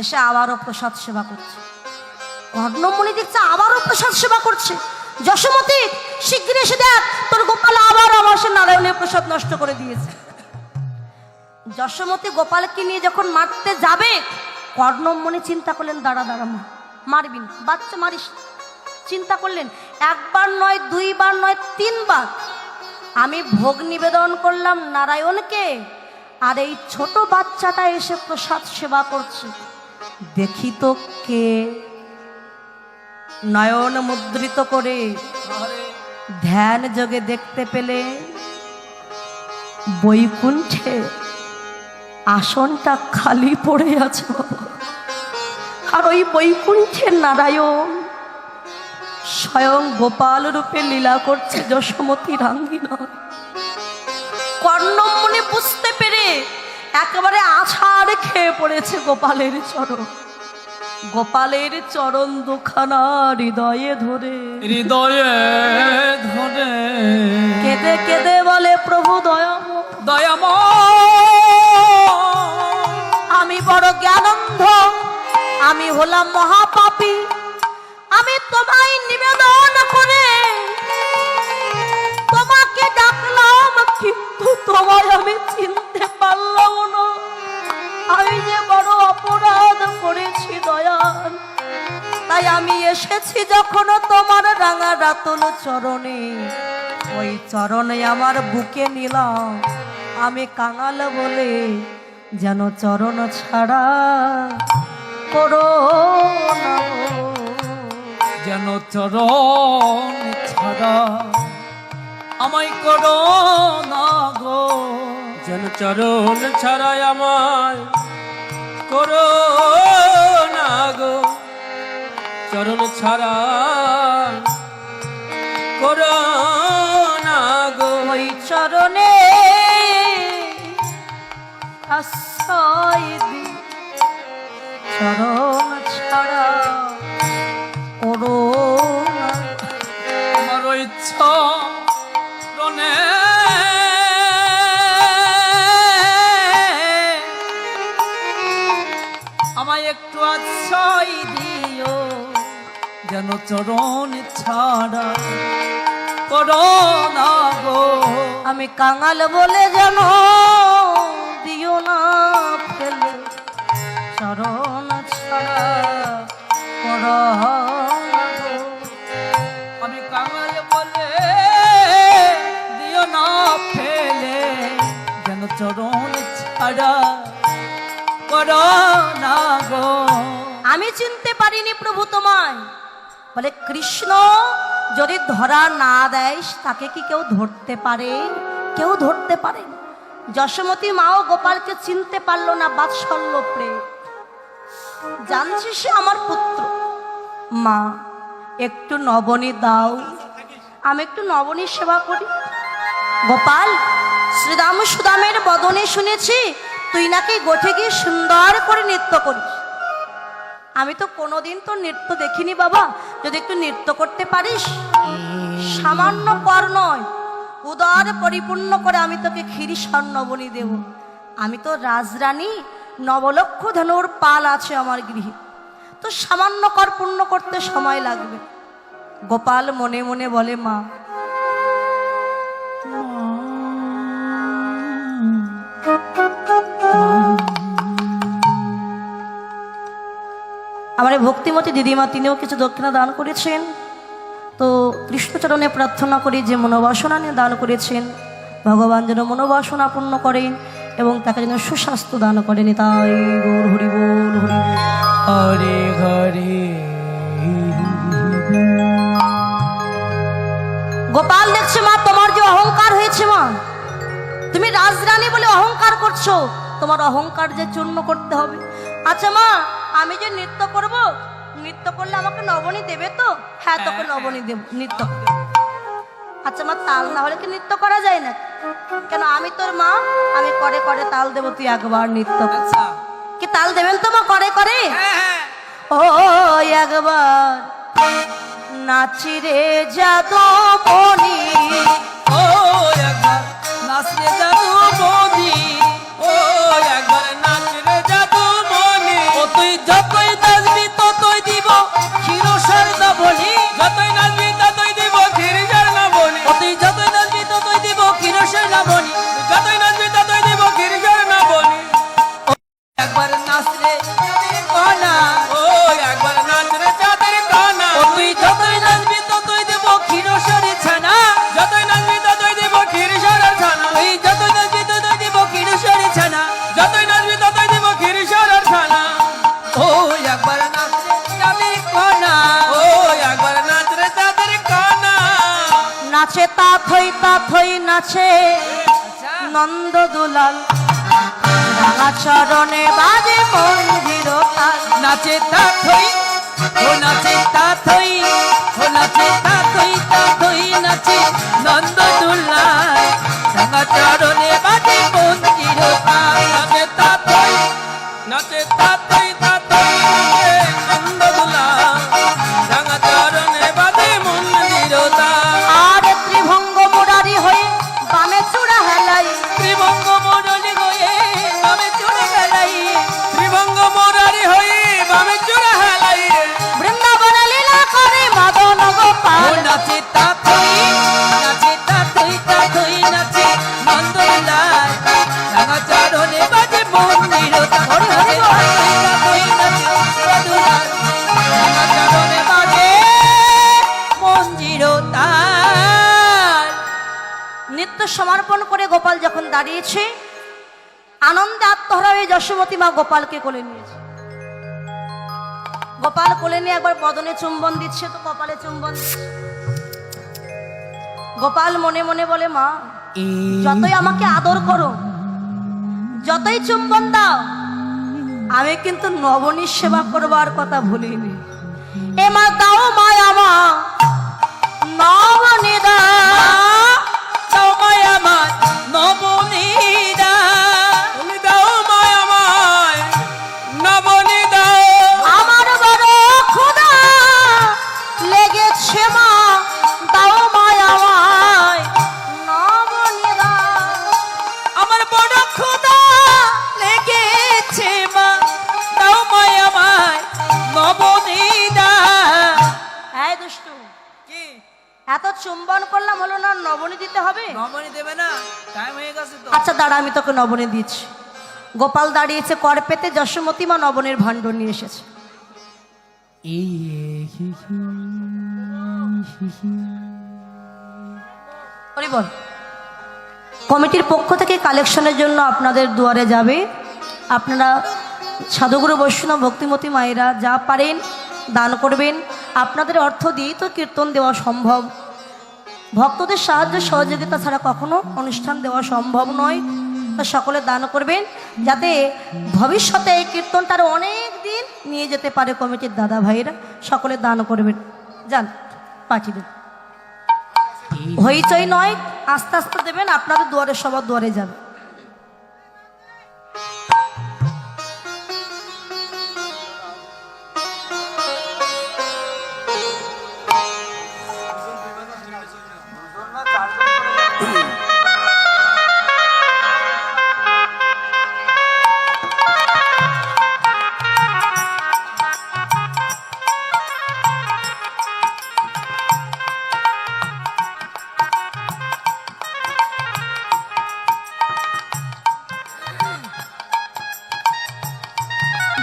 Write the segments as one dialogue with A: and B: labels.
A: এসে আবারও প্রসাদ সেবা করছে। কর্ণমণি দেখছে আবারও প্রসাদ সেবা করছে। যশোমতি শিগগির এসে দেখ, তোর গোপাল আবার আমার সে নারায়ণের প্রসাদ নষ্ট করে দিয়েছে। যশোমতি গোপালকে নিয়ে যখন মারতে যাবে, কর্ণমণি চিন্তা করলেন, দাঁড়া দাঁড়া মা, মারবি না, বাচ্চা মারিস। চিন্তা করলেন, একবার নয়, দুইবার নয়, তিনবার আমি ভোগ নিবেদন করলাম নারায়ণকে, আর এই ছোট বাচ্চাটা এসে প্রসাদ সেবা করছে, দেখি তো কে। নয়ন মুদ্রিত করে ধ্যান যোগে দেখতে পেলে বৈকুণ্ঠে আসনটা খালি পড়ে আছে বাবা। আর ওই বৈকুণ্ঠের নারায়ণ স্বয়ং গোপাল রূপে লীলা করছে যশোমতি রাঙ্গিনা। কর্ণমণি বুঝতে পেরে একেবারে আছাড় খেয়ে পড়েছে গোপালের চরণ। গোপালের চরণ দুখানা হৃদয়ে ধরে কেঁদে কেঁদে বলে, প্রভু আমি বড় জ্ঞানন্ধ, আমি হলাম মহাপাপী। আমি তোমায় নিবেদন করে তোমাকে ডাকলাম, কিন্তু তোমায় আমি চিনতে পারলাম না। আমি যে বড় অপরাধ করেছি দয়াল, তাই আমি এসেছি যখন তোমার রাঙা রাতুল চরণে, ওই চরণে আমার বুকে নিলাম। আমি কাঙাল বলে যেন চরণ ছাড়া করো না,
B: যেন চরণ ছাড়া আমায় করো না গো, যেন চরণ ছাড়া আমায় করো না গো, চরণ ছাড়া করো না গো।
A: ওই চরণে আশ্রয় দি, চরণ ছাড়া করো না।
B: আমার ইচ্ছা রনে আমায় একটু আশ্রয় দিও, যেন চরণ ছাড়া করো না গো।
A: আমি কাঙাল বলে যেন দিও না ফেলে, চরণ ছাড়া করো না গো।
B: আমি কাঙাল বলে দিও না ফেলে, যেন চরণ ছাড়া করো না গো।
A: আমি চিনতে পারিনি প্রভু তোমায়। বলে, কৃষ্ণ যদি ধরা না দেয় তাকে কি কেউ ধরতে পারে? কেউ ধরতে পারে না। যশোমতি মাও গোপালকে চিনতে পারলো না। বাৎসল্য প্রেম, জানছি সে আমার পুত্র। মা একটু নবনী দাও, আমি একটু নবনীর সেবা করি। গোপাল, শ্রীরাম সুদামের বদনে শুনেছি তুই নাকি গোঠে গিয়ে সুন্দর করে নৃত্য করিস। আমি তো কোনোদিন তো নৃত্য দেখিনি বাবা, যদি একটু নৃত্য করতে পারিস। সামান্য কর নয়, উদর পরিপূর্ণ করে আমি তোকে ক্ষীরি স্বর্ণবনী দেব। আমি তো রাজরানী, নবলক্ষ ধনুর পাল আছে আমার গৃহে, তো সামান্য কর পূর্ণ করতে সময় লাগবে। গোপাল মনে মনে বলে, মা আমার ভক্তিমতী দিদিমা, তিনিও কিছু দক্ষিণা দান করেছেন। তো কৃষ্ণচরণে প্রার্থনা করি যে মনোবাসনা নিয়ে দান করেছেন, ভগবান যেন মনোবাসনা পূর্ণ করেন এবং তাকে যেন সুস্বাস্থ্য দান করেন। তাই গৌর হরি বল, হরি
B: হরে হরে।
A: গোপাল দেখছে মা তোমার যে অহংকার হয়েছে, মা তুমি রাজরানী বলে অহংকার করছো, তোমার অহংকার যে চূর্ণ করতে হবে। আচ্ছা মা, আমি যে নৃত্য করব, নৃত্য করলে আমাকে নবনী দেবে তো? হ্যাঁ, তোকে নবনী দেব, নৃত্য। আচ্ছা মা, তাল না হলে কি নৃত্য করা যায় না? কেন, আমি তোর মা, আমি করে করে তাল দেবো, তুই একবার নৃত্য কর। কি তাল দেবেন তো মা করে করে? ও একবার নাচি রে যাদবনী,
B: ও একবার নাচ রে যাদবনী, ও একবার নাচ রে যাদবনী, ও তুই যতই নাচবি ততই দিব ক্ষীরসার নবনী,
C: যতই নাচবি ততই দিব ক্ষীরসার নবনী,
B: তুই যতই নাচবি ততই দিব ক্ষীরসার নবনী।
C: যতই নাচবি ততই দিব ক্ষীরসার নবনী।
B: একবার নাচলে কনা,
C: ও একবার নাচ রে চাঁদের কানা,
B: তুই যতই নাচবি ততই দিব ক্ষীরসার ছানা,
C: যতই নাচবি ততই দিব ক্ষীরসার ছানা,
B: তুই যতই নাচবি ততই দিব ক্ষীরসার ছানা।
C: যতই নাচবি ততই দিব ক্ষীরসার ছানা।
B: ও একবার নাচলে চাঁদের কনা,
C: ও একবার নাচ রে চাঁদের কানা।
A: নাচে তা থই নাচে নন্দ দুলাল, রাঙা চরণে বাজে মন্দির তাল।
B: নাচে তা থই, ও নাচে তা থই, ও নাচে তা থই, তা থই নাচে নন্দ দুলাল, রাঙা চরণে বাজে মন্দির তাল।
C: নাচে তাতই, নাচে তাতই, তাতই নাচে নন্দদোলা, রাঙা চরণে বাজে মন্দির তাল।
A: আর ত্রিভঙ্গ মুরারি হয়ে বামে চূড়া হেলাই,
B: ত্রিভঙ্গ মোড়লে গয়ে আমি চলে গেলাই,
C: ত্রিভঙ্গ মুরারি হই বামে চূড়া হেলাই,
A: বৃন্দাবনে লীলা করে মদন
B: ও
A: গোপাল।
B: নাচে তা থই, নাচে তা থই, তা থই নাচে নন্দ দুলাল, রাঙা চরণে বাজে মন্দির তাল।
A: হরি হরি বল।
B: তা থই নাচে নন্দ দুলাল, রাঙা চরণে বাজে মন্দির তাল।
A: নিত্য সমর্পণ করে গোপাল যখন দাঁড়িয়েছে, আনন্দে আত্মহারা হয়ে যশোমতী মা গোপালকে কোলে নিয়েছে। গোপাল কোলে নিয়ে একবার বদনে চুম্বন দিচ্ছে, তো কপালে চুম্বন দিচ্ছে। গোপাল মনে মনে বলে, মা যতই আমাকে আদর করো, যতই চুম্বন দাও, আমি কিন্তু নবনীর সেবা করবার কথা ভুলিনি। এ মা দাও মায়া মা নবনী দাও।
B: দাও মায় আমার নবনীদা,
C: তুমি দাও মায় আমায় নবনী দাও।
A: আমার বড় ক্ষুধা লেগেছে মা, দাও মায়া মায় নবনী দাও।
B: আমার বড় ক্ষুধা লেগেছে মা, দাও মায় আমায় নবনীদা।
A: এই দুষ্টু,
B: কি
A: এত চুম্বন করলাম, হলো না, নবনী দিতে হবে?
B: নবনী দেবে না? টাইম হয়ে গেছে তো।
A: আচ্ছা দাঁড়া, আমি তোকে নবনী দিচ্ছি। গোপাল দাঁড়িয়েছে কর পেতে, যশোমতী মা নবনের ভাণ্ড নিয়ে এসেছে। হরি বল। কমিটির পক্ষ থেকে কালেকশনের জন্য আপনাদের দুয়ারে যাবে। আপনারা সাধুগুরু বৈষ্ণব ভক্তিমতী মায়েরা যা পারেন দান করবেন। আপনাদের অর্থ দিয়েই তো কীর্তন দেওয়া সম্ভব। ভক্তদের সাহায্য সহযোগিতা ছাড়া কখনো অনুষ্ঠান দেওয়া সম্ভব নয়। তো সকলে দান করবেন, যাতে ভবিষ্যতে এই কীর্তনটা আরো অনেক দিন নিয়ে যেতে পারে কমিটির দাদা ভাইয়েরা। সকলে দান করবেন। যান, পাঠিয়ে দেন। হইচই নয়, আস্তে আস্তে দেবেন। আপনাদের দুয়ারে সবার দুয়ারে যাবে।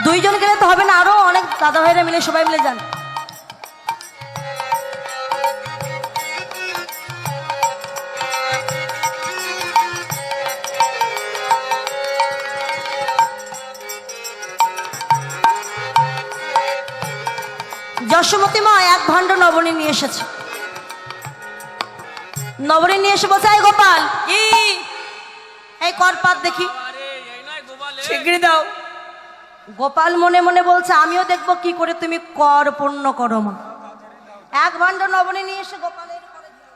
A: দুইজন গেলে তো হবে না, আরো অনেক দাদা ভাইরা মিলে সবাই মিলে যান। যশোমতী মা এক ভাণ্ড নবনী নিয়ে এসেছে। নবনী নিয়ে এসে বলছে, এই গোপাল, এই করপাত দেখি।
C: আরে এই নয় গোপালে,
B: শিগগিরি দাও।
A: গোপাল মনে মনে বলছে, আমিও দেখবো কি করে তুমি কর পূর্ণ করো মা। এক ভাণ্ড নবনী নিয়ে এসে গোপালের করে দিল।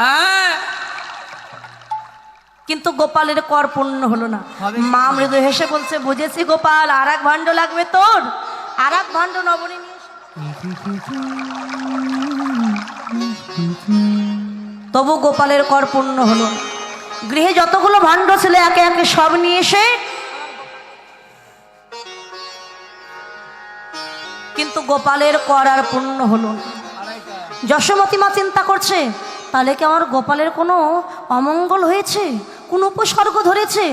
B: হ্যাঁ,
A: কিন্তু গোপালের কর পূর্ণ হলো না।
B: হবে।
A: মা মৃদু হেসে বলছে, বুঝেছি গোপাল, আর এক ভাণ্ড লাগবে তোর। আর এক ভাণ্ড নবনী নিয়ে এসে। তবু গোপালের কর পূর্ণ হলো না। গৃহে যতগুলো ভাণ্ড ছিল একে একে সব নিয়ে এসে কিন্তু গোপালের কর আর পূর্ণ হলো না। যশোমতী মা চিন্তা করছে, তাহলে কি আমার গোপালের কোনো অমঙ্গল হয়েছে, কোনো উপসর্গ ধরেছে?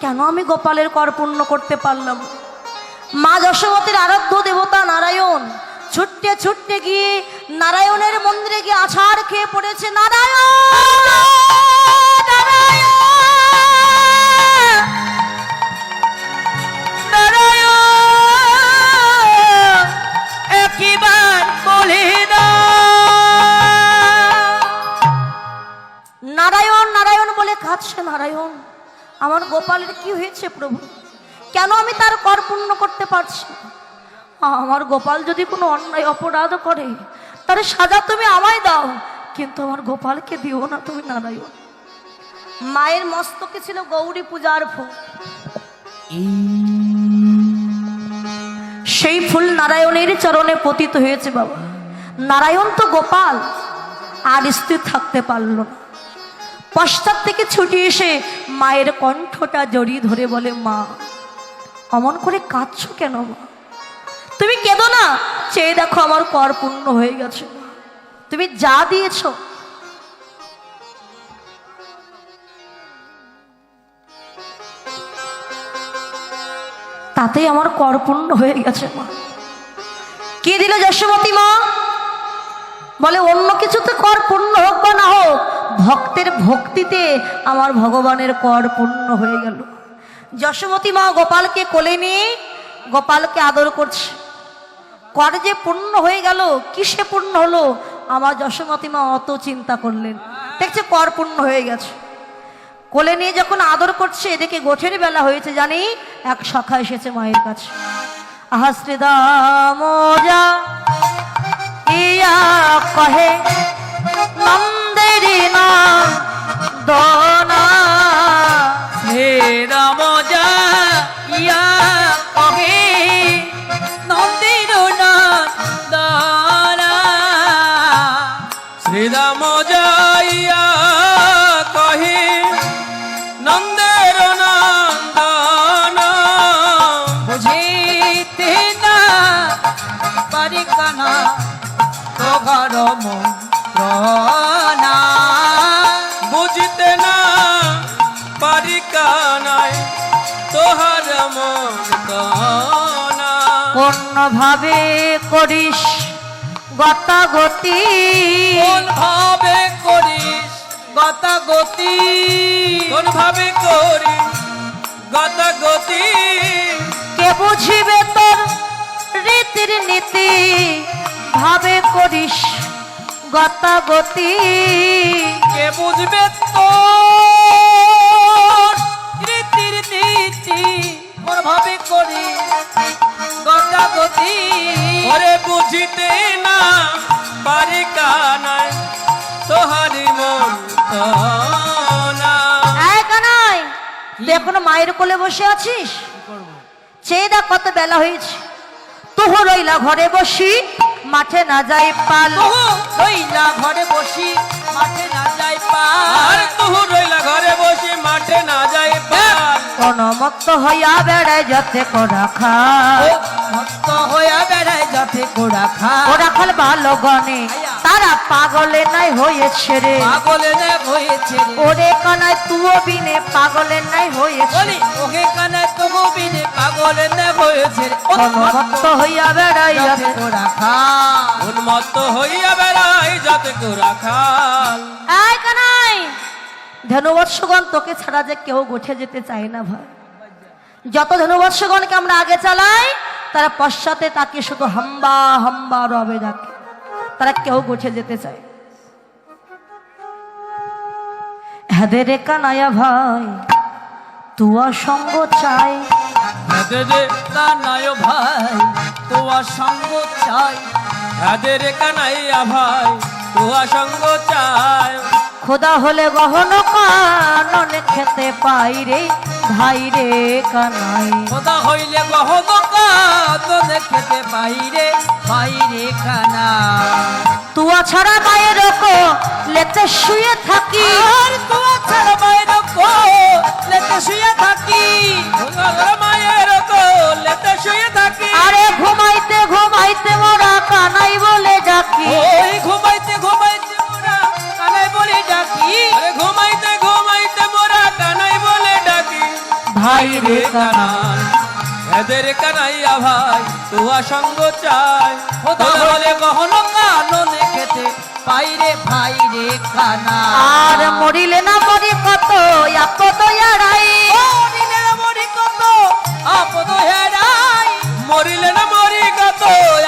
A: কেন আমি গোপালের কর পূর্ণ করতে পারলাম? মা যশোমতীর আরাধ্য দেবতা নারায়ণ ছুটতে ছুটতে গিয়ে নারায়ণের মন্দিরে গিয়ে আছাড় খেয়ে পড়েছে। নারায়ণ, নারায়ণ,
B: নারায়ণ, একবার বলে
A: নারায়ণ নারায়ণ বলে কাঁদছে। নারায়ণ, আমার গোপালের কি হয়েছে প্রভু? কেন আমি তার কর পূর্ণ করতে পারছি না? আমার গোপাল যদি কোনো অন্যায় অপরাধ করে তার সাজা তুমি আমায় দাও, কিন্তু আমার গোপালকে দিও না তুমি নারায়ণ। মায়ের মস্তকে ছিল গৌরী পূজার ফুল, সেই ফুল নারায়ণের চরণে পতিত হয়েছে। বাবা নারায়ণ তো গোপাল আর স্থির থাকতে পারল না, পশ্চাৎ থেকে ছুটে এসে মায়ের কণ্ঠটা জড়িয়ে ধরে বলে, মা অমন করে কাঁদছো কেন? মা তুমি কেঁদো না, চেয়ে দেখো আমার কর পূর্ণ হয়ে গেছে। তুমি যা দিয়েছ তাতেই আমার কর পূর্ণ হয়ে গেছে। মা কে দিল যশোমতী মা? বলে অন্য কিছুতে কর পূর্ণ হোক বা না হোক, ভক্তের ভক্তিতে আমার ভগবানের কর পূর্ণ হয়ে গেল। যশোমতী মা গোপালকে কোলে নিয়ে গোপালকে আদর করছে। কর যে পূর্ণ হয়ে গেল, কিসে পূর্ণ হলো? আমার যশোমতী মা অত চিন্তা করলেন, দেখছে কর পূর্ণ হয়ে গেছে। কোলে নিয়ে যখন আদর করছে, এদিকে গোঠের বেলা হয়েছে। জানি এক সখা এসেছে মায়ের কাছে। আহা শ্রীদাম যা ইয়া কহে নন্দেরি না দনা,
B: হে রাম যা ইয়া কহে নন্দির নন্দনা,
C: শ্রীরাম যাইয়া কহে নন্দের নন্দন,
B: বুঝিতে না পারি কানা তোঘর মন্ত্রণা,
C: বুঝিতে না পারি কানাই তোহার মন।
A: কোন ভাবে করিস গতাগতি,
B: কোন ভাবে করিস গতাগতি,
C: কোন ভাবে করি গতাগতি,
A: কে বুঝিবে তোর রীতির নীতি? ভাবে করিস গতাগতি,
B: কে বুঝবে তো রীতির নীতি? কোন ভাবে করি গতাগতি,
C: ওরে বুঝিতে না পারি কানাই তোহারি মন।
A: এই কানাই, তুই এখনো মায়ের কোলে বসে আছিস? চেয়ে দেখ কত বেলা হয়েছে। তুহু রইলা ঘরে বসি, মাঠে না যাই পাল।
B: তবু রইলা ঘরে বসি, মাঠে না যাই
C: আর
B: পার।
C: তুহু রইলা ঘরে বসে মাঠে না যাই পাল।
A: কোন মত্ত হইয়া বেড়ায় যাতে কোরা খা,
B: ভক্ত হইয়া বেড়ায় যাতে কোড়া খা,
A: ওরা খাল ভালো গনে তারা পাগলে নাই হয়েছে রে।
B: পাগলে না হয়েছে রে।
A: ওরে কানাই তুও বিনে পাগলে নাই হয়েছে।
B: বলি ওকে কানে তবু বিনে পাগলে না হয়েছে রে।
A: কোন মত্ত হইয়া বেড়ায়
B: যাতে
A: যাতে।
B: কোড়া খা,
C: উন্মত্ত হইয়া বেড়াই যাতে গোরা খাল।
A: এই কানাই, ধনুবৎসগণ তোকে ছাড়া যে কেউ গোঠে যেতে চায় না ভাই। যত ধনুবৎসগণকে আমরা আগে চালাই, তারা পশ্চাতে তাকে শুধু হাম্বা হাম্বা রবে ডাকে, তারা কেউ গোঠে যেতে চায়। হ্যাঁ রে কানায়া ভাই, তুয়া সঙ্গ চাই।
C: হাদের
B: কানায় ভাই তোমার সঙ্গ চাই,
C: হাদের কানাইয়া ভাই তোয়া সঙ্গ চাই।
A: খোদা হলে গহন কানন খেতে পাই রে ভাই রে কানাই।
B: খোদা হইলে গহন কানন খেতে বাইরে বাইরে কানা।
A: তুয়া ছাড়া মায়ের লেতে শুয়ে থাকি,
B: আর তোমার ছাড়া বাইরে লেতে শুয়ে থাকি,
C: মায়ের কোলেতে শুয়ে থাকি।
A: আরে ঘুমাইতে ঘুমাইতে ঘুমাইতে মোরা কানাই বলে ডাকি।
B: ওই ঘুমাইতে ঘুমাইতে মোরা কানাই বলে ডাকি।
C: আরে ঘুমাইতে ঘুমাইতে মোরা কানাই বলে ডাকি।
B: ভাই রে কানাই
C: এদের কানাইয়া ভাই তোয়া সঙ্গ চাই।
B: ও তাহলে কখনো কাননে খেতে পাই রে ভাই রে কানাই।
A: আর মরিলে না মরি কত আপদ এড়াই।
B: মরিলে না মরি কত আপদ হেরাই।
C: মরিলে না মরি কত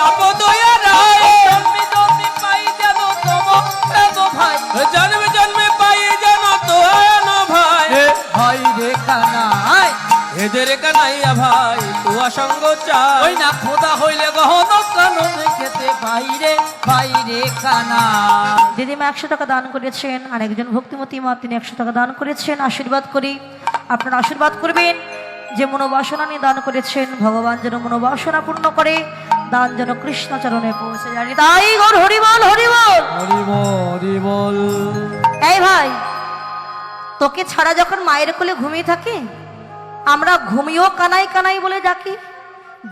C: আপদ এড়াই।
B: জন্মে জন্মে পাই যেন তোমার প্রেম ভাই।
C: জন্মে জন্মে পাই যেন তোয়ান ভাই।
B: এ ভাই রে কানাই
C: এদের কানাইয়া ভাই তোয়া সঙ্গ চাই।
B: ওই না খোদা হইলে গহন কাননে খেতে ভাই রে কানাই।
A: দিদিমা 100 টাকা দান করেছেন, আর একজন ভক্তিমতী মা তিনি 100 টাকা দান করেছেন। আশীর্বাদ করি, আপনারা আশীর্বাদ করবেন যে মনোবাসনা নিয়ে দান করেছেন ভগবান যেন মনোবাসনা পূর্ণ করে, দান যেন কৃষ্ণ চরণে পৌঁছে যায়। তাই গৌর হরি বল হরি বল।
B: হরি বল।
A: এই ভাই, তোকে ছাড়া যখন মায়ের কোলে ঘুমিয়ে থাকে, আমরা ঘুমিয়েও কানাই কানাই বলে ডাকি,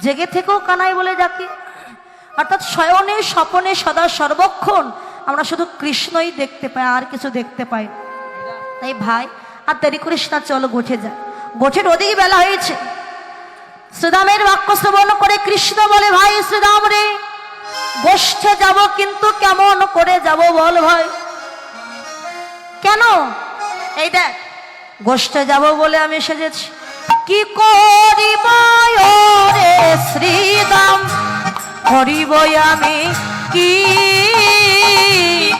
A: জেগে থেকেও কানাই বলে ডাকি। অর্থাৎ শয়নে স্বপনে সদা সর্বক্ষণ আমরা শুধু কৃষ্ণই দেখতে পাই, আর কিছু দেখতে পাই না। তাই ভাই আর দেরি করিস না, চলো গোঠে যা। গোঠের ওদিকে বেলা হয়েছে। শ্রীরামের বাক্য শ্রবণ করে কৃষ্ণ বলে, ভাই শ্রীরাম রে, গোষ্ঠে যাব কিন্তু কেমন করে যাব বল ভাই। কেন? এই দেখ, গোষ্ঠে যাব বলে আমি সেজেছি, কি করিব রে শ্রীরাম, করিব আমি কি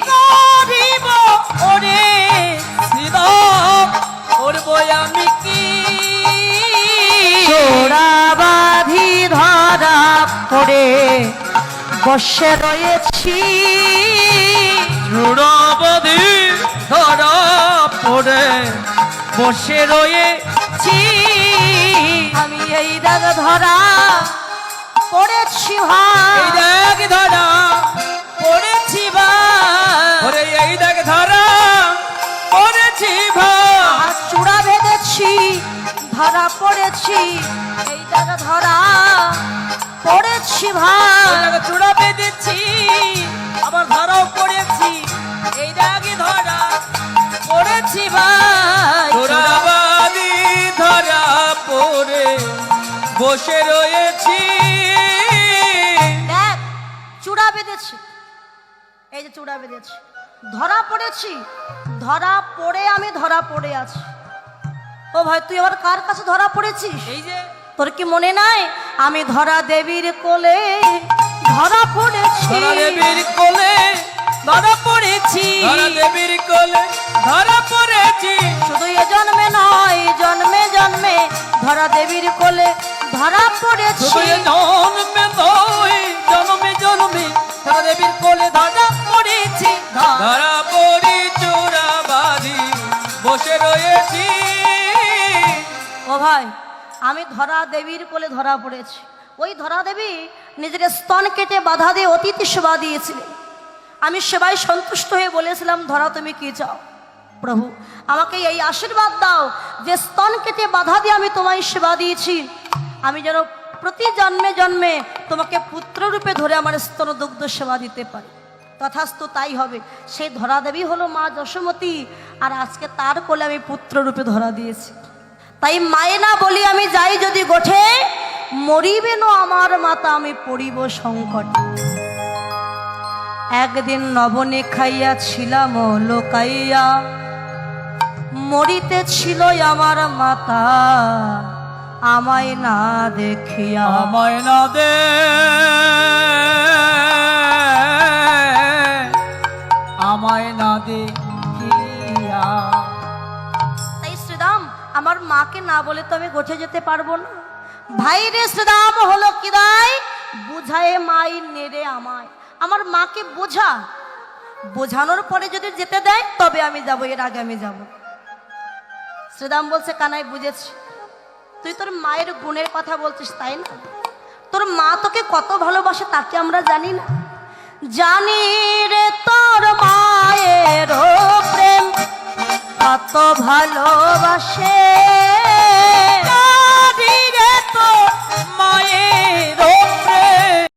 B: করিব ওরে শ্রীরাম, করব আমি কি।
A: চোরাবাধি ধরা পড়ে বসে রয়েছি,
B: চূড়াবাদী ধরা পড়ে বসে রয়েছি।
A: আমি এই দাগ ধরা পড়েছি
B: এই
A: ভাই,
B: দেখ ধরা পড়েছি ভাই।
C: ওরে এই দেখ ধরা পড়েছি ভাই।
A: আর চূড়া বেঁধেছি ধরা পড়েছি, এই দাগ ধরা পড়েছি ভাই।
B: ওই জায়গা চূড়া বেঁধেছি, আবার ধরাও পড়েছি। এই দাগে ধরা পড়েছি ভাই।
C: চোরাবাদি ধরা পড়ে বসে রয়েছি।
A: দেখ, চূড়া বেঁধেছি, এই যে চূড়া বেঁধেছি, ধরা পড়েছি, ধরা পড়ে আমি ধরা পড়ে আছি। ও ভাই, তুই আবার কার কাছে ধরা পড়েছিস?
B: এই যে
A: তোর কি মনে নাই আমি ধরা দেবীর কোলে ধরা পড়েছি?
B: ধরা দেবীর কোলে ধরা পড়েছি।
C: ধরা দেবীর কোলে ধরা পড়েছি।
A: শুধু এ জন্মে নয়, জন্মে জন্মে ধরা দেবীর কোলে ধরা পড়েছি।
B: শুধু এ জন্মে নয়, জন্মে জন্মে ধরা দেবীর কোলে ধরা পড়েছি।
C: ধরা পড়ি চোরাবাদি বসে রয়েছি।
A: ও ভাই, আমি ধরা দেবীর কোলে ধরা পড়েছি। ওই ধরা দেবী নিজের স্তন কেটে বাধা দিয়ে অতিথি সেবা দিয়েছিলেন। আমি সেবায় সন্তুষ্ট হয়ে বলেছিলাম, ধরা তুমি কি চাও? প্রভু, আমাকে এই আশীর্বাদ দাও যে স্তন কেটে বাধা দিয়ে আমি তোমায় সেবা দিয়েছি, আমি যেন প্রতি জন্মে জন্মে তোমাকে পুত্ররূপে ধরে আমার স্তন দুগ্ধ সেবা দিতে পারি। তথাস্তু তাই হবে। সেই ধরা দেবী হলো মা যশোমতী, আর আজকে তার কোলে আমি পুত্ররূপে ধরা দিয়েছি। তাই মায়ে না বলি আমি যাই যদি গোঠে, মরিবে না আমার মাতা আমি পড়িব সংকট। একদিন নবনে খাইয়া ছিলাম লোকাইয়া, মরিতে ছিল আমার মাতা আমায় না দেখিয়া।
B: আমায় না দে, আমায় না দেখিয়া।
A: তাই শ্রীরাম, আমার মাকে না বলে তো আমি গোঠে যেতে পারবো না। ভাই রে শ্রীরাম হলো কি দায়, বুঝায় মাই নেড়ে আমায়। আমার মাকে বোঝা, বোঝানোর পরে যদি যেতে দেয় তবে আমি যাব, এর আগে আমি যাব। শ্রীরাম বলছে, কানাই বুঝেছি, তুই তোর মায়ের গুণের কথা বলছিস তাই না? তোর মা তোকে কত ভালোবাসে তাকে আমরা জানি না? জানি রে তোর মায়ের প্রেম কত ভালোবাসে, জানি রে তোর